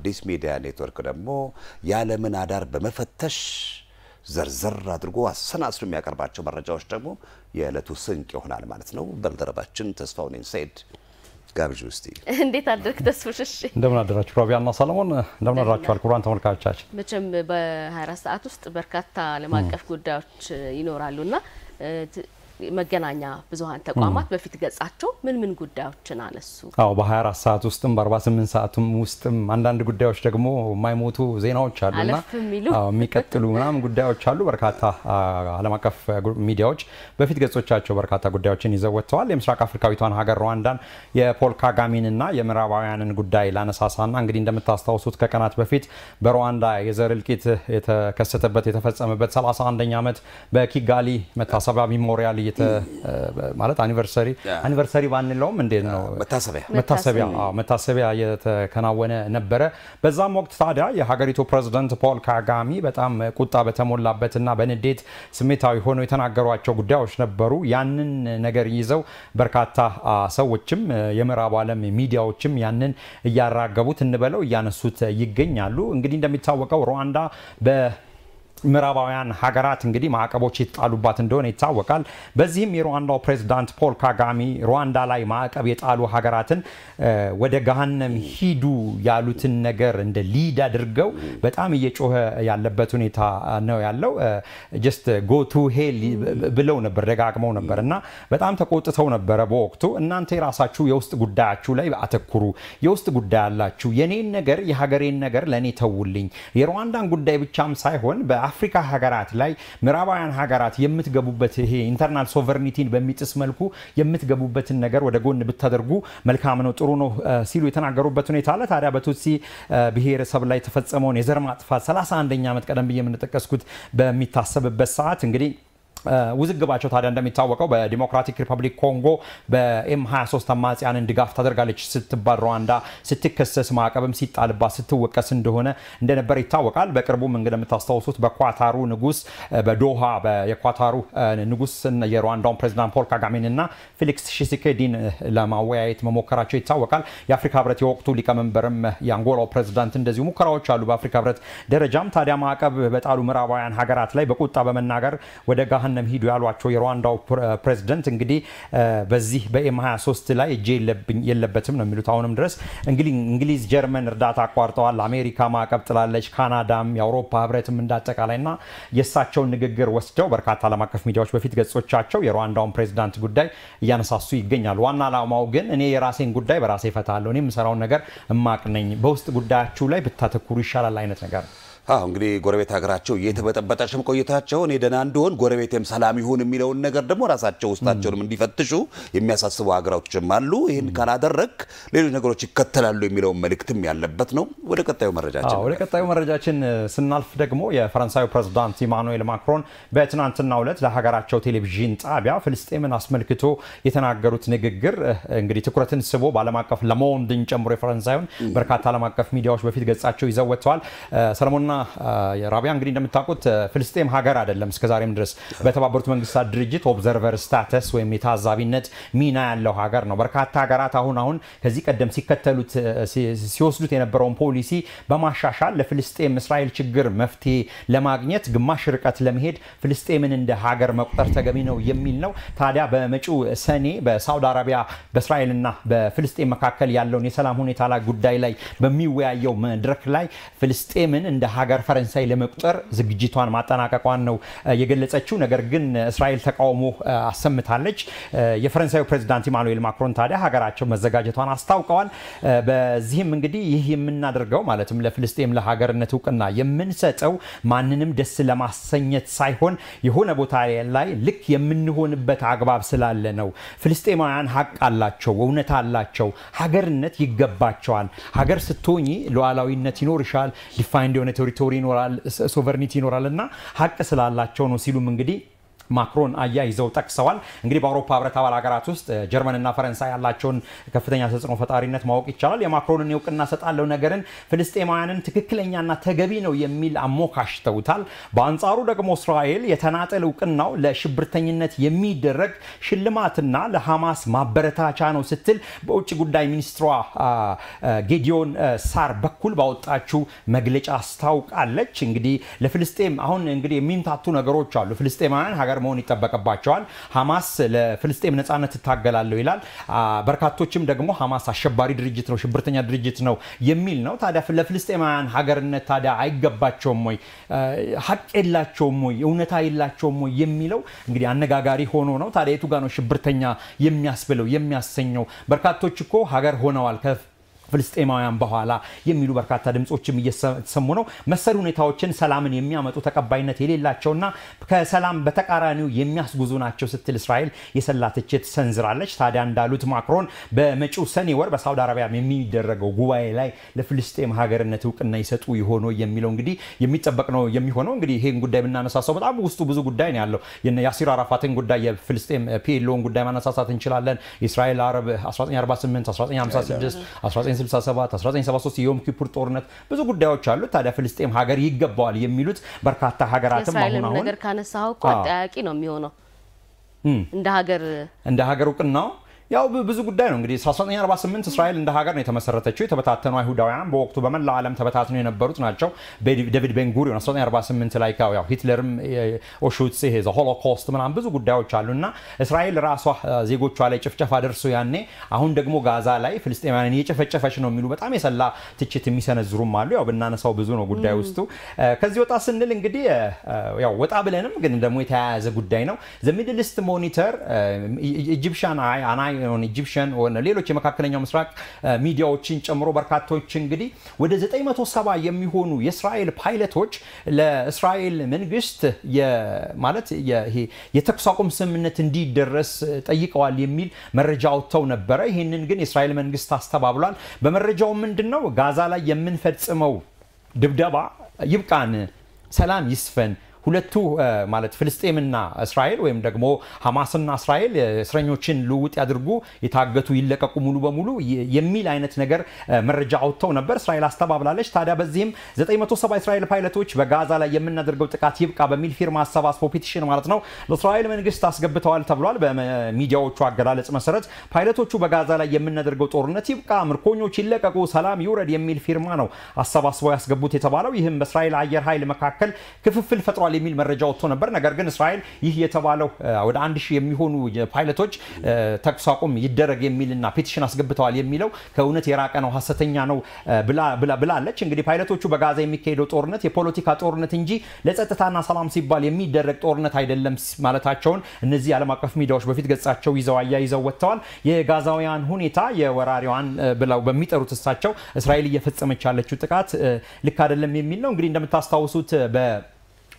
አዲስ ሚዲያ ኔትወርክ ደግሞ ያለምን አዳር በመፈተሽ ዘርዘር አድርጎ አሰናስሎ የሚያቀርባቸው መረጃዎች ደግሞ የዕለቱ ስንቅ ይሆናል ማለት ነው። ባልደረባችን ተስፋውን ኢንሳይድ ጋብዥ ውስጥ እንዴት አድርክ ተስፍሽ? እንደምን አደራችሁ ራቢያና ሰለሞን? እንደምን አደራችሁ ክቡራን ተመልካቾቻችን? መቼም በ24 ሰዓት ውስጥ በርካታ ዓለም አቀፍ ጉዳዮች ይኖራሉና መገናኛ ብዙሃን ተቋማት በፊት ገጻቸው ምን ጉዳዮችን አነሱ? አዎ በ24 ሰዓት ውስጥም በ48 ሰዓትም ውስጥም አንዳንድ ጉዳዮች ደግሞ የማይሞቱ ዜናዎች አሉና የሚቀጥሉ ምናምን ጉዳዮች አሉ። በርካታ ዓለም አቀፍ ሚዲያዎች በፊት ገጾቻቸው በርካታ ጉዳዮችን ይዘው ወጥተዋል። የምስራቅ አፍሪካዊቷን ሀገር ሩዋንዳን የፖል ካጋሜንና የምዕራባውያንን ጉዳይ ላነሳሳና እንግዲህ እንደምታስታውሱት ከቀናት በፊት በሩዋንዳ የዘር እልቂት የተፈጸመበት 31ኛ ዓመት በኪጋሊ መታሰቢያ ሜሞሪያል ማለት አኒቨርሰሪ ባንለውም እንዴት ነው መታሰቢያ የተከናወነ ነበረ። በዛም ወቅት ታዲያ የሀገሪቱ ፕሬዝዳንት ፖል ካጋሜ በጣም ቁጣ በተሞላበትና በንዴት ስሜታዊ ሆነው የተናገሯቸው ጉዳዮች ነበሩ። ያንን ነገር ይዘው በርካታ ሰዎችም የምዕራብ ዓለም ሚዲያዎችም ያንን እያራገቡት እንበለው እያነሱት ይገኛሉ። እንግዲህ እንደሚታወቀው ሩዋንዳ ምዕራባውያን ሀገራት እንግዲህ ማዕቀቦች ይጣሉባት እንደሆነ ይታወቃል። በዚህም የሩዋንዳው ፕሬዝዳንት ፖል ካጋሜ ሩዋንዳ ላይ ማዕቀብ የጣሉ ሀገራትን ወደ ገሃነም ሂዱ ያሉትን ነገር እንደ ሊድ አድርገው በጣም እየጮኸ ያለበት ሁኔታ ነው ያለው። just go to hell ብለው ነበር ደጋግመው ነበርና በጣም ተቆጥተው ነበር በወቅቱ። እናንተ የራሳችሁ የውስጥ ጉዳያችሁ ላይ አተኩሩ፣ የውስጥ ጉዳይ አላችሁ፣ የኔን ነገር የሀገሬን ነገር ለኔ ተውልኝ። የሩዋንዳን ጉዳይ ብቻም ሳይሆን አፍሪካ ሀገራት ላይ ምዕራባውያን ሀገራት የምትገቡበት ይሄ ኢንተርናል ሶቨርኒቲን በሚጥስ መልኩ የምትገቡበትን ነገር ወደ ጎን ብታደርጉ መልካም ነው ጥሩ ነው ሲሉ የተናገሩበት ሁኔታ አለ። ታዲያ በቱትሲ ብሔረሰብ ላይ ተፈጸመውን የዘር ማጥፋት 31ኛ ዓመት ቀደም ብዬ የምንጠቀስኩት በሚታሰብበት ሰዓት እንግዲህ ውዝግባቸው ታዲያ እንደሚታወቀው በዲሞክራቲክ ሪፐብሊክ ኮንጎ በኤም23 አማጽያንን ድጋፍ ታደርጋለች ስትባል ሩዋንዳ ስትከሰስ ማዕቀብም ሲጣልባት ስትወቀስ እንደነበር ይታወቃል። በቅርቡም እንደምታስታውሱት በኳታሩ ንጉስ በዶሃ የኳታሩ ንጉስ የሩዋንዳውን ፕሬዝዳንት ፖል ካጋሜንና ፌሊክስ ሺሴኬዲን ለማወያየት መሞከራቸው ይታወቃል። የአፍሪካ ህብረት የወቅቱ ሊቀመንበርም የአንጎላው ፕሬዝዳንት እንደዚሁ ሙከራዎች አሉ በአፍሪካ ህብረት ደረጃም። ታዲያ ማዕቀብ በጣሉ ምዕራባውያን ሀገራት ላይ በቁጣ በመናገር ወደ ገሃነም ሂዱ ያሏቸው የሩዋንዳው ፕሬዝዳንት እንግዲህ በዚህ በኤም23 ላይ እጄ የለበትም ነው የሚሉት አሁንም ድረስ። እንግሊዝ ጀርመን እርዳታ አቋርጠዋል፣ አሜሪካ ማዕቀብ ጥላለች፣ ካናዳም የአውሮፓ ህብረትም እንዳጠቃላይና የሳቸውን ንግግር ወስደው በርካታ ዓለም አቀፍ ሚዲያዎች በፊት ገጾቻቸው የሩዋንዳውን ፕሬዝዳንት ጉዳይ እያነሳሱ ይገኛሉ። ዋና ዓላማው ግን እኔ የራሴን ጉዳይ በራሴ እፈታለሁ፣ እኔ የምሰራውን ነገር እማቅነኝ፣ በውስጥ ጉዳያችሁ ላይ ብታተኩሩ ይሻላል አይነት ነገር ነው። እንግዲህ ጎረቤት ሀገራቸው እየተበጠበጠችም ቆይታቸው እኔ ደህና እንደሆን ጎረቤቴም ሰላም ይሁን የሚለውን ነገር ደግሞ ራሳቸው ውስጣቸውንም እንዲፈትሹ የሚያሳስቡ ሀገራቶችም አሉ። ይሄን ካላደረክ ሌሎች ነገሮች ይከተላሉ የሚለው መልእክትም ያለበት ነው። ወደ ቀጣዩ መረጃችን ስናልፍ ደግሞ የፈረንሳዩ ፕሬዝዳንት ኢማኑኤል ማክሮን በትናንትናው ዕለት ለሀገራቸው ቴሌቪዥን ጣቢያ ፍልስጤምን አስመልክቶ የተናገሩት ንግግር እንግዲህ ትኩረትን ስቦ በዓለም አቀፍ ለሞንድን ጨምሮ የፈረንሳዩን በርካታ ዓለም አቀፍ ሚዲያዎች በፊት ገጻቸው ይዘው ወጥተዋል። ሰለሞንና የራቢያ እንግዲህ እንደምታውቁት ፍልስጤም ሀገር አይደለም እስከዛሬም ድረስ በተባበሩት መንግስታት ድርጅት ኦብዘርቨር ስታተስ ወይም የታዛቢነት ሚና ያለው ሀገር ነው። በርካታ ሀገራት አሁን ከዚህ ቀደም ሲወስዱት የነበረውን ፖሊሲ በማሻሻል ለፍልስጤም እስራኤል ችግር መፍትሄ ለማግኘት ግማሽ ርቀት ለመሄድ ፍልስጤምን እንደ ሀገር መቁጠር ተገቢ ነው የሚል ነው። ታዲያ በመጪው ሰኔ በሳውዲ አረቢያ በእስራኤልና በፍልስጤም መካከል ያለውን የሰላም ሁኔታ ላይ ጉዳይ ላይ በሚወያየው መድረክ ላይ ፍልስጤምን እንደ ሀገር ፈረንሳይ ለመቁጠር ዝግጅቷን ማጠናቀቋን ነው የገለጸችው። ነገር ግን እስራኤል ተቃውሞ አሰምታለች። የፈረንሳዩ ፕሬዝዳንት ኢማኑኤል ማክሮን ታዲያ ሀገራቸው መዘጋጀቷን አስታውቀዋል። በዚህም እንግዲህ ይህ የምናደርገው ማለትም ለፍልስጤም ለሀገርነት እውቅና የምንሰጠው ማንንም ደስ ለማሰኘት ሳይሆን የሆነ ቦታ ላይ ልክ የምንሆንበት አግባብ ስላለ ነው። ፍልስጤማውያን ሀቅ አላቸው፣ እውነት አላቸው፣ ሀገርነት ይገባቸዋል። ሀገር ስትሆኚ ሉዓላዊነት ይኖርሻል፣ ዲፋይንድ የሆነ ቴሪቶሪ ይኖራል፣ ሶቨርኒቲ ይኖራልና ሀቅ ስላላቸው ነው ሲሉም እንግዲህ ማክሮን አያይዘው ጠቅሰዋል። እንግዲህ በአውሮፓ ህብረት አባል ሀገራት ውስጥ ጀርመንና ፈረንሳይ ያላቸውን ከፍተኛ ተጽዕኖ ፈጣሪነት ማወቅ ይቻላል። የማክሮንን እውቅና ሰጣለው ነገርን ፍልስጤማውያንን ትክክለኛና ተገቢ ነው የሚል አሞካሽተውታል። በአንጻሩ ደግሞ እስራኤል የተናጠል እውቅናው ለሽብርተኝነት የሚደረግ ሽልማትና ለሐማስ ማበረታቻ ነው ስትል በውጭ ጉዳይ ሚኒስትሯ ጌዲዮን ሳር በኩል ባወጣችው መግለጫ አስታውቃለች። እንግዲህ ለፍልስጤም አሁን እንግዲህ የሚምታቱ ነገሮች አሉ። ፍልስጤማውያን ሀገር መሆን ይጠበቅባቸዋል። ሐማስ ለፍልስጤም ነጻነት ታገላለሁ ይላል። በርካቶችም ደግሞ ሐማስ አሸባሪ ድርጅት ነው፣ ሽብርተኛ ድርጅት ነው የሚል ነው። ታዲያ ለፍልስጤማውያን ሀገርነት ታዲያ አይገባቸውም ወይ? ሀቅ የላቸውም ወይ? እውነታ የላቸውም ወይ የሚለው እንግዲህ አነጋጋሪ ሆኖ ነው። ታዲያ የቱ ጋር ነው ሽብርተኛ የሚያስብለው የሚያሰኘው? በርካቶች እኮ ሀገር ሆነዋል ፍልስጤማውያን በኋላ የሚሉ በርካታ ድምጾችም እየተሰሙ ነው። መሰል ሁኔታዎችን ሰላምን የሚያመጡ ተቀባይነት የሌላቸውና ከሰላም በተቃራኒው የሚያስጉዙ ናቸው ስትል እስራኤል የሰላ ትችት ሰንዝራለች። ታዲያ እንዳሉት ማክሮን በመጪው ሰኔ ወር በሳውዲ አረቢያ የሚደረገው ጉባኤ ላይ ለፍልስጤም ሀገርነት እውቅና ይሰጡ ይሆኑ የሚለው እንግዲህ የሚጠበቅ ነው የሚሆነው። እንግዲህ ይሄን ጉዳይ ብናነሳሳው በጣም ውስጡ ብዙ ጉዳይ ነው ያለው። የያሲር አራፋትን ጉዳይ፣ የፍልስጤም ፒኤልኦን ጉዳይ ማነሳሳት እንችላለን። የእስራኤል አረብ 1948 1956 1967 1973 የዮም ኪፑር ጦርነት ብዙ ጉዳዮች አሉ። ታዲያ ፍልስጤም ሀገር ይገባዋል የሚሉት በርካታ ሀገራትም አሁን ነገር ካነሳው እኮ አጠያቂ ነው የሚሆነው እንደ ሀገር እውቅናው ያው ብዙ ጉዳይ ነው። እንግዲህ 1948 እስራኤል እንደ ሀገር ነው የተመሰረተችው። የተበታተኑ አይሁዳውያን በወቅቱ በመላው ዓለም ተበታትነው የነበሩት ናቸው። ዴቪድ ቤንጉሪዮን 1948 ላይ ያው ሂትለርም ኦሹትስ ይሄ ሆሎኮስት ምናምን ብዙ ጉዳዮች አሉና እስራኤል ራሷ ዜጎቿ ላይ ጭፍጨፋ ደርሶ ያኔ አሁን ደግሞ ጋዛ ላይ ፍልስጤማውያንን እየጨፈጨፈች ነው የሚሉ በጣም የሰላ ትችት የሚሰነዝሩም አሉ። ያው ብናነሳው ብዙ ነው ጉዳይ ውስጡ። ከዚህ ወጣ ስንል እንግዲህ ያው ወጣ ብለንም ግን ደግሞ የተያያዘ ጉዳይ ነው። ዘ ሚድል ኢስት ሞኒተር ኢጂፕሽያን ኢጂፕሽን ወነ ሌሎች የመካከለኛው ምስራቅ ሚዲያዎችን ጨምሮ በርካቶች እንግዲህ ወደ 970 የሚሆኑ የእስራኤል ፓይለቶች ለእስራኤል መንግስት ማለት ይሄ የተኩስ አቁም ስምምነት እንዲደረስ ጠይቀዋል የሚል መረጃ አውጥተው ነበረ። ይሄንን ግን የእስራኤል መንግስት አስተባብሏል። በመረጃው ምንድነው ጋዛ ላይ የምንፈጽመው ድብደባ ይብቃን፣ ሰላም ይስፈን፣ ሁለቱ ማለት ፍልስጤምና እስራኤል ወይም ደግሞ ሐማስና እስራኤል እስረኞችን ልውውጥ ያድርጉ፣ የታገቱ ይለቀቁ ሙሉ በሙሉ የሚል አይነት ነገር መረጃ አውጥተው ነበር። እስራኤል አስተባብላለች። ታዲያ በዚህም 970 እስራኤል ፓይለቶች በጋዛ ላይ የምናደርገው ጥቃት ይብቃ በሚል ፊርማ አሰባስበው ፔቲሽን ማለት ነው ለእስራኤል መንግስት አስገብተዋል ተብሏል። በሚዲያዎቹ አገላለጽ መሰረት ፓይለቶቹ በጋዛ ላይ የምናደርገው ጦርነት ይብቃ፣ ምርኮኞች ይለቀቁ፣ ሰላም ይውረድ የሚል ፊርማ ነው አሰባስበው ያስገቡት የተባለው። ይህም በእስራኤል አየር ኃይል መካከል ክፍፍል ፈጥሯል የሚል መረጃ ወጥቶ ነበር። ነገር ግን እስራኤል ይህ የተባለው ወደ 1000 የሚሆኑ ፓይለቶች ተኩስ አቁም ይደረግ የሚልና ፔቲሽን አስገብተዋል የሚለው ከእውነት የራቀ ነው፣ ሐሰተኛ ነው ብላለች። እንግዲህ ፓይለቶቹ በጋዛ የሚካሄደው ጦርነት የፖለቲካ ጦርነት እንጂ ለጸጥታና ሰላም ሲባል የሚደረግ ጦርነት አይደለም ማለታቸውን እነዚህ ዓለም አቀፍ ሚዲያዎች በፊት ገጻቸው ይዘው ወጥተዋል። የጋዛውያን ሁኔታ የወራሪዋን ብለው በሚጠሩት እሳቸው እስራኤል እየፈጸመች ያለችው ጥቃት ልክ አይደለም የሚል ነው። እንግዲህ እንደምታስታውሱት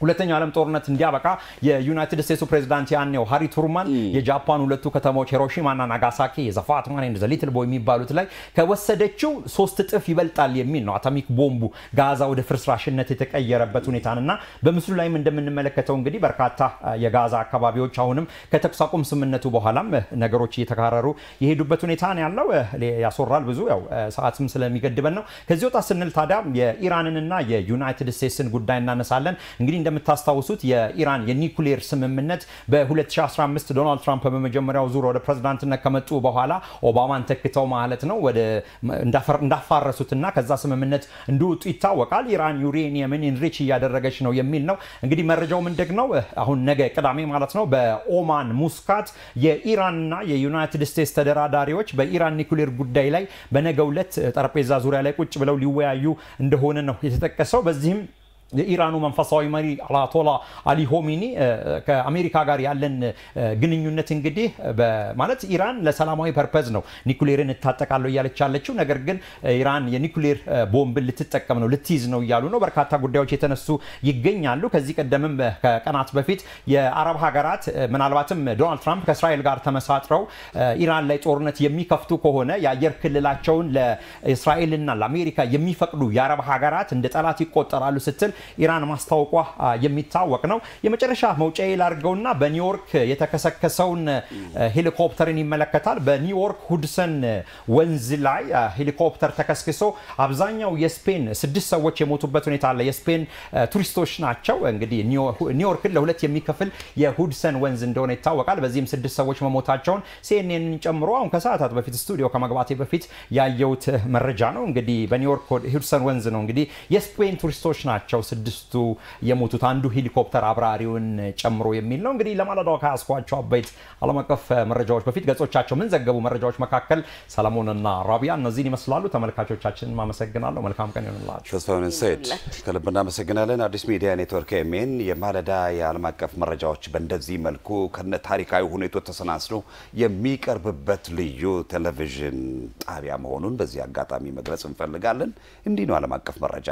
ሁለተኛው ዓለም ጦርነት እንዲያበቃ የዩናይትድ ስቴትሱ ፕሬዝዳንት ያኔው ሃሪ ቱሩማን የጃፓን ሁለቱ ከተሞች ሂሮሺማና ናጋሳኪ የዘፋትማን እንደ ሊትል ቦይ የሚባሉት ላይ ከወሰደችው 3 እጥፍ ይበልጣል የሚል ነው አቶሚክ ቦምቡ ጋዛ ወደ ፍርስራሽነት የተቀየረበት ሁኔታና በምስሉ ላይም እንደምንመለከተው እንግዲህ በርካታ የጋዛ አካባቢዎች አሁንም ከተኩስ አቁም ስምምነቱ በኋላም ነገሮች እየተካረሩ የሄዱበት ሁኔታ ነው ያለው። ያስወራል ብዙ ያው ሰዓትም ስለሚገድበን ነው። ከዚህ ወጣ ስንል ታዲያ የኢራንንና የዩናይትድ ስቴትስን ጉዳይ እናነሳለን። እንግዲህ እንደምታስታውሱት የኢራን የኒኩሌር ስምምነት በ2015 ዶናልድ ትራምፕ በመጀመሪያው ዙር ወደ ፕሬዝዳንትነት ከመጡ በኋላ ኦባማን ተክተው ማለት ነው ወደ እንዳፋረሱትና ከዛ ስምምነት እንደወጡ ይታወቃል። ኢራን ዩሬኒየምን ኢንሪች እያደረገች ነው የሚል ነው። እንግዲህ መረጃው ምንድነው? አሁን ነገ ቅዳሜ ማለት ነው በኦማን ሙስካት የኢራንና የዩናይትድ ስቴትስ ተደራዳሪዎች በኢራን ኒኩሌር ጉዳይ ላይ በነገው ዕለት ጠረጴዛ ዙሪያ ላይ ቁጭ ብለው ሊወያዩ እንደሆነ ነው የተጠቀሰው። በዚህም የኢራኑ መንፈሳዊ መሪ አያቶላ አሊ ሆሚኒ ከአሜሪካ ጋር ያለን ግንኙነት እንግዲህ ማለት ኢራን ለሰላማዊ ፐርፐዝ ነው ኒኩሌርን እታጠቃለሁ እያለች ያለችው፣ ነገር ግን ኢራን የኒኩሌር ቦምብ ልትጠቀም ነው ልትይዝ ነው እያሉ ነው። በርካታ ጉዳዮች የተነሱ ይገኛሉ። ከዚህ ቀደምም ከቀናት በፊት የአረብ ሀገራት ምናልባትም ዶናልድ ትራምፕ ከእስራኤል ጋር ተመሳጥረው ኢራን ላይ ጦርነት የሚከፍቱ ከሆነ የአየር ክልላቸውን ለእስራኤልና ለአሜሪካ የሚፈቅዱ የአረብ ሀገራት እንደ ጠላት ይቆጠራሉ ስትል ኢራን ማስታወቋ የሚታወቅ ነው። የመጨረሻ መውጫዬ ላርገውና በኒውዮርክ የተከሰከሰውን ሄሊኮፕተርን ይመለከታል። በኒውዮርክ ሁድሰን ወንዝ ላይ ሄሊኮፕተር ተከስክሶ አብዛኛው የስፔን 6 ሰዎች የሞቱበት ሁኔታ አለ። የስፔን ቱሪስቶች ናቸው። እንግዲህ ኒውዮርክን ለሁለት የሚከፍል የሁድሰን ወንዝ እንደሆነ ይታወቃል። በዚህም 6 ሰዎች መሞታቸውን ሲኤንኤንን ጨምሮ አሁን ከሰዓታት በፊት ስቱዲዮ ከመግባቴ በፊት ያየሁት መረጃ ነው። እንግዲህ በኒውዮርክ ሁድሰን ወንዝ ነው እንግዲህ የስፔን ቱሪስቶች ናቸው 6ቱ የሞቱት አንዱ ሄሊኮፕተር አብራሪውን ጨምሮ የሚል ነው። እንግዲህ ለማለዳው ካስኳቸው አበይት ዓለም አቀፍ መረጃዎች በፊት ገጾቻቸው ምን ዘገቡ መረጃዎች መካከል ሰለሞንና ራቢያ እነዚህን ይመስላሉ። ተመልካቾቻችንን ማመሰግናለሁ። መልካም ቀን ይሁንላችሁ። ተስፋውን ሰይድ ከልብ እናመሰግናለን። አዲስ ሚዲያ ኔትወርክ ኤሜን የማለዳ የዓለም አቀፍ መረጃዎች በእንደዚህ መልኩ ከነ ታሪካዊ ሁኔታዎች ተሰናስሎ የሚቀርብበት ልዩ ቴሌቪዥን ጣቢያ መሆኑን በዚህ አጋጣሚ መግለጽ እንፈልጋለን። እንዲህ ነው ዓለም አቀፍ መረጃ